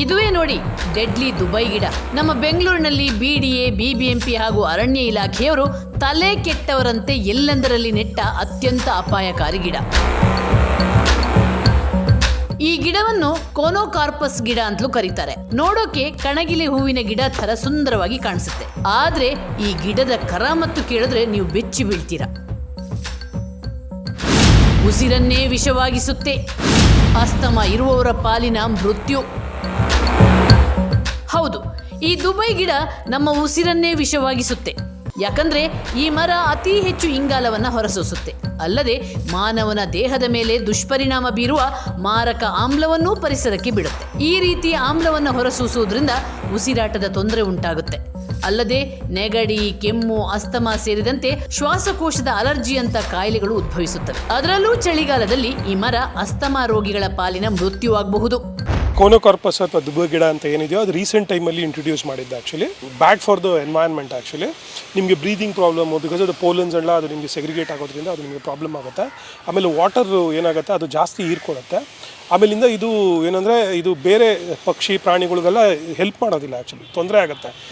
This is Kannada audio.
ಇದುವೇ ನೋಡಿ ಡೆಡ್ಲಿ ದುಬೈ ಗಿಡ. ನಮ್ಮ ಬೆಂಗಳೂರಿನಲ್ಲಿ ಬಿಡಿಎ, ಬಿಬಿಎಂಪಿ ಹಾಗೂ ಅರಣ್ಯ ಇಲಾಖೆಯವರು ತಲೆ ಕೆಟ್ಟವರಂತೆ ಎಲ್ಲೆಂದರಲ್ಲಿ ನೆಟ್ಟ ಅತ್ಯಂತ ಅಪಾಯಕಾರಿ ಗಿಡ. ಈ ಗಿಡವನ್ನು ಕೋನೋಕಾರ್ಪಸ್ ಗಿಡ ಅಂತಲೂ ಕರೀತಾರೆ. ನೋಡೋಕೆ ಕಣಗಿಲೆ ಹೂವಿನ ಗಿಡ ತರ ಸುಂದರವಾಗಿ ಕಾಣಿಸುತ್ತೆ. ಆದ್ರೆ ಈ ಗಿಡದ ಕರಾಮತ್ತು ಕೇಳಿದ್ರೆ ನೀವು ಬೆಚ್ಚಿ ಬೀಳ್ತೀರಾ. ಉಸಿರನ್ನೇ ವಿಷವಾಗಿಸುತ್ತೆ. ಅಸ್ತಮ ಇರುವವರ ಪಾಲಿನ ಮೃತ್ಯು. ಹೌದು, ಈ ದುಬೈ ಗಿಡ ನಮ್ಮ ಉಸಿರನ್ನೇ ವಿಷವಾಗಿಸುತ್ತೆ. ಯಾಕಂದ್ರೆ ಈ ಮರ ಅತಿ ಹೆಚ್ಚು ಇಂಗಾಲವನ್ನು ಹೊರಸೂಸುತ್ತೆ. ಅಲ್ಲದೆ ಮಾನವನ ದೇಹದ ಮೇಲೆ ದುಷ್ಪರಿಣಾಮ ಬೀರುವ ಮಾರಕ ಆಮ್ಲವನ್ನೂ ಪರಿಸರಕ್ಕೆ ಬಿಡುತ್ತೆ. ಈ ರೀತಿಯ ಆಮ್ಲವನ್ನು ಹೊರಸೂಸುವುದರಿಂದ ಉಸಿರಾಟದ ತೊಂದರೆ ಉಂಟಾಗುತ್ತೆ. ಅಲ್ಲದೆ ನೆಗಡಿ, ಕೆಮ್ಮು, ಅಸ್ತಮಾ ಸೇರಿದಂತೆ ಶ್ವಾಸಕೋಶದ ಅಲರ್ಜಿ ಅಂತ ಕಾಯಿಲೆಗಳು ಉದ್ಭವಿಸುತ್ತವೆ. ಅದರಲ್ಲೂ ಚಳಿಗಾಲದಲ್ಲಿ ಈ ಮರ ಅಸ್ತಮಾ ರೋಗಿಗಳ ಪಾಲಿನ ಮೃತ್ಯುವಾಗಬಹುದು. ಕೋನೋಕಾರ್ಪಸ್ ಅಥವಾ ದುಬೈ ಗಿಡ ಅಂತ ಏನಿದೆಯೋ ಅದು ರೀಸೆಂಟ್ ಟೈಮಲ್ಲಿ ಇಂಟ್ರೊಡ್ಯೂಸ್ ಮಾಡಿದ್ದು. Actually bad for the environment. Actually ನಿಮಗೆ ಬ್ರೀದಿಂಗ್ ಪ್ರಾಬ್ಲಮ್, ಬಿಕಾಸ್ ಅದು ಪೋಲನ್ಸ್ ಎಲ್ಲ ಅದು ನಿಮಗೆ ಸೆಗ್ರಿಗೇಟ್ ಆಗೋದ್ರಿಂದ ಅದು ನಿಮಗೆ ಪ್ರಾಬ್ಲಮ್ ಆಗುತ್ತೆ. ಆಮೇಲೆ ವಾಟರ್ ಏನಾಗುತ್ತೆ ಅದು ಜಾಸ್ತಿ ಹೀರ್ಕೊಳ್ಳುತ್ತೆ. ಆಮೇಲಿಂದ ಇದು ಏನಂದರೆ ಇದು ಬೇರೆ ಪಕ್ಷಿ ಪ್ರಾಣಿಗಳಿಗೆಲ್ಲ ಹೆಲ್ಪ್ ಮಾಡೋದಿಲ್ಲ. ಆ್ಯಕ್ಚುಲಿ ತೊಂದರೆ ಆಗುತ್ತೆ.